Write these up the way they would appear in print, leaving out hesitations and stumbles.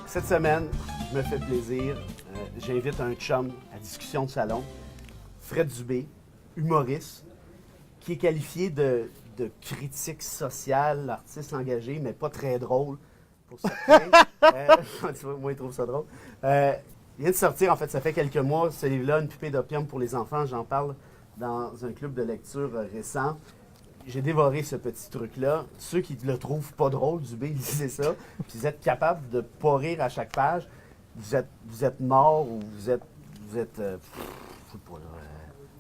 Cette semaine, je me fais plaisir. J'invite un chum à discussion de salon, Fred Dubé, humoriste, qui est qualifié de critique sociale, artiste engagé, mais pas très drôle pour certains. Moi, il trouve ça drôle. Il vient de sortir, en fait, ça fait quelques mois, ce livre-là, Une pupée d'opium pour les enfants. J'en parle dans un club de lecture récent. J'ai dévoré ce petit truc-là. Ceux qui le trouvent pas drôle, Dubé, lisez ça. Puis vous êtes capable de pas rire à chaque page. Vous êtes mort ou vous êtes je sais pas,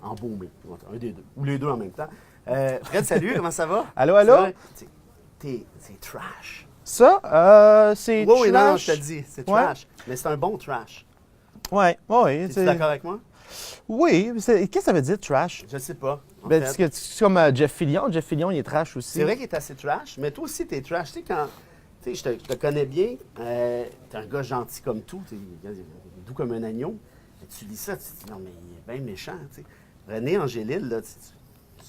embaumé. Un des deux. Ou les deux en même temps. Fred, salut, comment ça va? Allô, allô? C'est trash. Ça, c'est trash. Oui, non, je te dis, c'est trash. Mais c'est un bon trash. Oui. Es-tu d'accord avec moi? Oui. Qu'est-ce que ça veut dire, trash? Je sais pas. C'est comme Jeff Fillion. Jeff Fillion, il est trash aussi. C'est vrai qu'il est assez trash, mais toi aussi, t'es trash. Tu sais, quand. Tu sais, je te connais bien. T'es un gars gentil comme tout. T'es doux comme un agneau. Mais tu lis ça, tu te dis, non, mais il est bien méchant. Tu sais. René Angélil, là,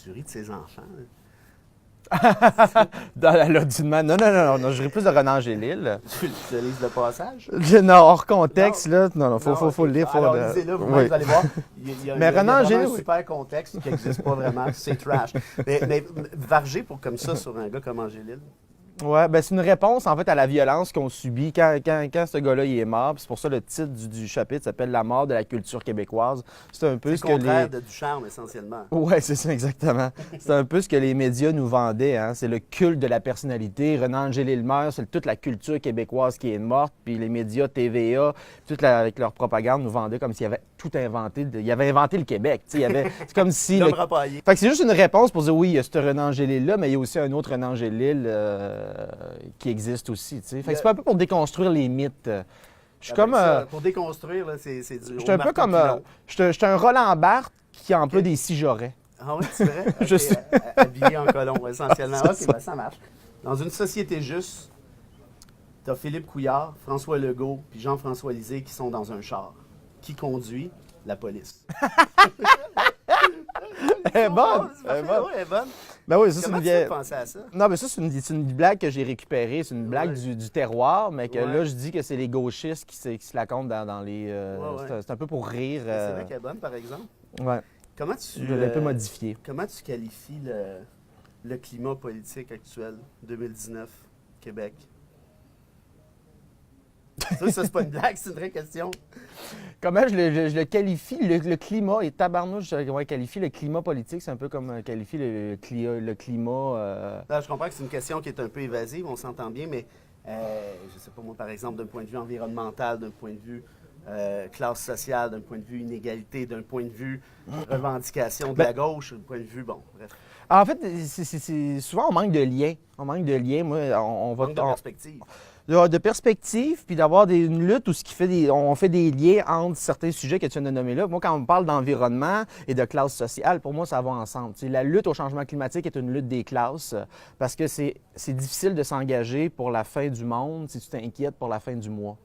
tu ris de ses enfants. Dans la lodiment. Non, je ris plus de René Angélil. Tu lises le passage? Non, hors contexte, non. Là. Non, faut le lire. Alors, lisez-le, vous allez voir. Il y a Angélil, un super contexte qui n'existe pas vraiment. C'est trash. Mais varger comme ça sur un gars comme Angélil. Oui, ben c'est une réponse en fait à la violence qu'on subit quand ce gars-là il est mort. C'est pour ça le titre du chapitre s'appelle La mort de la culture québécoise. C'est un peu ce que le contraire de Ducharme, essentiellement. Oui, c'est ça, exactement. C'est un peu ce que les médias nous vendaient. Hein? C'est le culte de la personnalité. René Angélil meurt, c'est toute la culture québécoise qui est morte. Puis les médias, TVA, avec leur propagande, nous vendaient comme s'il avait tout inventé. Il avait inventé le Québec. C'est comme si... Fait que c'est juste une réponse pour dire oui, il y a ce René Angélil-là, mais il y a aussi un autre René Angélil qui existe aussi. Fait que c'est pas un peu pour déconstruire les mythes. Je suis comme... pour déconstruire, là, c'est du... Je suis un peu comme... Je suis un Roland Barthes qui emploie des si j'aurais. Ah oui, c'est vrai? Je suis... habillé en colon, essentiellement. Ça marche. Dans une société juste, tu as Philippe Couillard, François Legault puis Jean-François Lisée qui sont dans un char. Qui conduit? La police. Elle est bonne! Elle est bonne. Ben oui, ça, Comment c'est tu fais penser à ça? Non, mais ça, c'est une blague que j'ai récupérée. C'est une blague du terroir, mais que là, je dis que c'est les gauchistes qui se la comptent dans les... C'est un peu pour rire. C'est vrai qu'elle est bonne, par exemple. Ouais. Je l'ai un peu modifié. Comment tu qualifies le climat politique actuel, 2019, Québec? Ça, c'est pas une blague, c'est une vraie question. Comment je le qualifie? Le climat, et tabarnouche, je qualifie le climat politique, c'est un peu comme qualifier le climat... Là, je comprends que c'est une question qui est un peu évasive, on s'entend bien, mais je sais pas moi, par exemple, d'un point de vue environnemental, d'un point de vue classe sociale, d'un point de vue inégalité, d'un point de vue revendication de la gauche, d'un point de vue, bon, bref. En fait, c'est souvent on manque de liens. On manque de liens. Moi, on va... Manque de perspective. De perspective, puis d'avoir une lutte où on fait des liens entre certains sujets que tu viens de nommer là. Moi, quand on parle d'environnement et de classe sociale, pour moi, ça va ensemble. La lutte au changement climatique est une lutte des classes parce que c'est difficile de s'engager pour la fin du monde si tu t'inquiètes pour la fin du mois.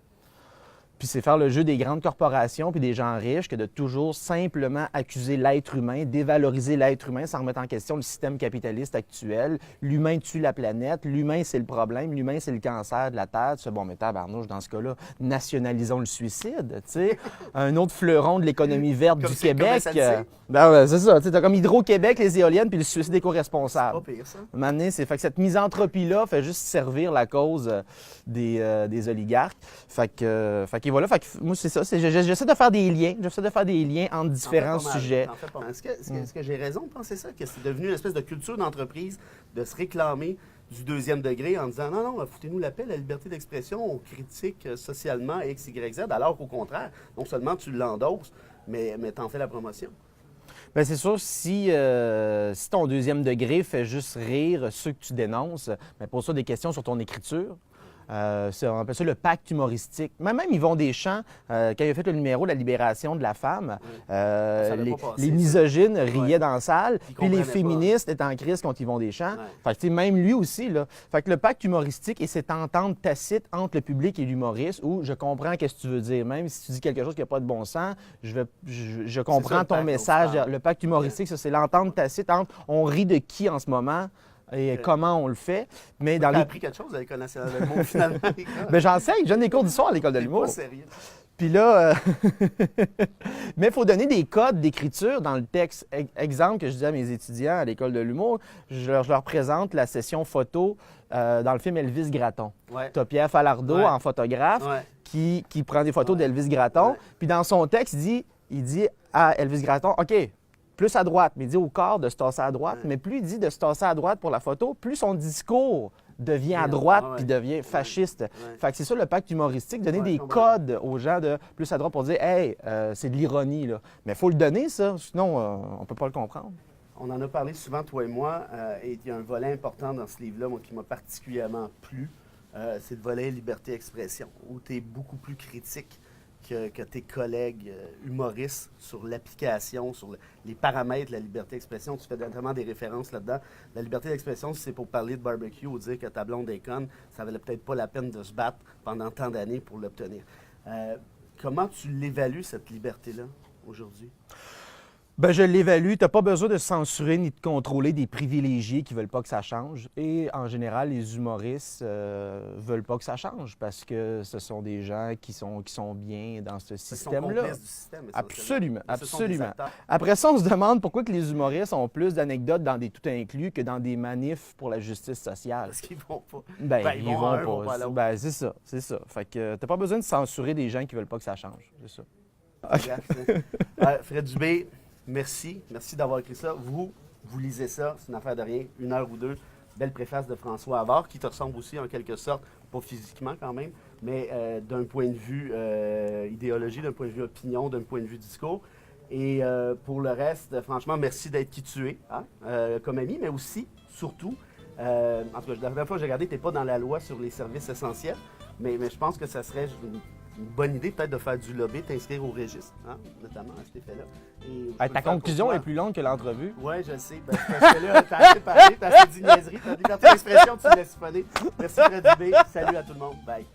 Puis c'est faire le jeu des grandes corporations puis des gens riches que de toujours simplement accuser l'être humain, dévaloriser l'être humain sans remettre en question le système capitaliste actuel. L'humain tue la planète, l'humain c'est le problème, l'humain c'est le cancer de la Terre. Tu sais, bon, mais tabarnouche, dans ce cas-là, nationalisons le suicide, tu sais. Un autre fleuron de l'économie verte du Québec. Ben ouais, c'est ça, tu sais, t'as comme Hydro-Québec, les éoliennes puis le suicide éco-responsable. C'est pas pire, ça. Maintenant, fait que cette misanthropie-là fait juste servir la cause des oligarques. Fait que voilà, moi, c'est ça. J'essaie de faire des liens. J'essaie de faire des liens entre différents sujets. Est-ce que j'ai raison de penser ça? Que c'est devenu une espèce de culture d'entreprise de se réclamer du deuxième degré en disant non, foutez-nous la paix, la liberté d'expression, on critique socialement X, Y, Z, alors qu'au contraire, non seulement tu l'endosses, mais t'en fais la promotion. Bien, c'est sûr, si ton deuxième degré fait juste rire ceux que tu dénonces, bien, pose-toi des questions sur ton écriture. On appelle ça le pacte humoristique. Même Yvon Deschamps, quand il a fait le numéro de la libération de la femme, les misogynes riaient dans la salle, puis les féministes étaient en crise contre Yvon Deschamps. Ouais. Fait que, même lui aussi, là. Fait que le pacte humoristique et cette entente tacite entre le public et l'humoriste, où je comprends ce que tu veux dire. Même si tu dis quelque chose qui n'a pas de bon sens, je comprends ton message. Le pacte humoristique, ça, c'est l'entente tacite entre on rit de qui en ce moment. et comment on le fait. Mais dans T'as les... appris quelque chose à l'École nationale de l'humour, finalement. Ben, j'enseigne, je donne des cours d'histoire à l'École de T'es l'humour. pas sérieux. Puis là, mais il faut donner des codes d'écriture dans le texte. Exemple que je dis à mes étudiants à l'École de l'humour, je leur présente la session photo dans le film Elvis Gratton. Ouais. Tu as Pierre Falardeau en photographe Ouais. qui prend des photos d'Elvis Gratton. Ouais. Puis dans son texte, il dit à Elvis Gratton, OK, plus à droite, mais il dit au corps de se tasser à droite. Mais plus il dit de se tasser à droite pour la photo, plus son discours devient à droite puis devient fasciste. Fait que c'est ça le pacte humoristique, donner des codes aux gens de plus à droite pour dire « Hey, c'est de l'ironie, là. » Mais il faut le donner, ça, sinon on ne peut pas le comprendre. On en a parlé souvent, toi et moi, et il y a un volet important dans ce livre-là, moi, qui m'a particulièrement plu. C'est le volet liberté-expression, où tu es beaucoup plus critique que tes collègues humoristes sur l'application, sur les paramètres de la liberté d'expression. Tu fais notamment des références là-dedans. La liberté d'expression, si c'est pour parler de barbecue ou dire que ta blonde est conne, ça valait peut-être pas la peine de se battre pendant tant d'années pour l'obtenir. Comment tu l'évalues, cette liberté-là, aujourd'hui? Ben, je l'évalue. Tu n'as pas besoin de censurer ni de contrôler des privilégiés qui ne veulent pas que ça change. Et en général, les humoristes ne veulent pas que ça change parce que ce sont des gens qui sont bien dans ce système-là. Ils sont du système. Absolument, absolument. Ce sont Après ça, on se demande pourquoi que les humoristes ont plus d'anecdotes dans des tout inclus que dans des manifs pour la justice sociale. Parce qu'ils vont pas. Ben, ils vont à un, pas. vont pas à l'autre. Ben, c'est ça, c'est ça. Fait que t'as pas besoin de censurer des gens qui veulent pas que ça change. C'est ça. Fred Dubé, merci. Merci d'avoir écrit ça. Vous lisez ça, c'est une affaire de rien, 1 heure ou 2. Belle préface de François Havard, qui te ressemble aussi en quelque sorte, pas physiquement quand même, mais d'un point de vue idéologie, d'un point de vue opinion, d'un point de vue discours. Et pour le reste, franchement, merci d'être qui tu es, hein, comme ami, mais aussi, surtout, en tout cas, la dernière fois que j'ai regardé, tu n'es pas dans la loi sur les services essentiels, mais je pense que ça serait une bonne idée peut-être de faire du lobby, t'inscrire au registre, hein, notamment à cet effet-là. Ta conclusion est plus longue que l'entrevue. Oui, je sais. Ben, parce que là, t'as assez parlé, t'as assez dit niaiserie, t'as liberté d'expression, tu me laisses siphonner. Merci Fred Dubé. Salut à tout le monde. Bye.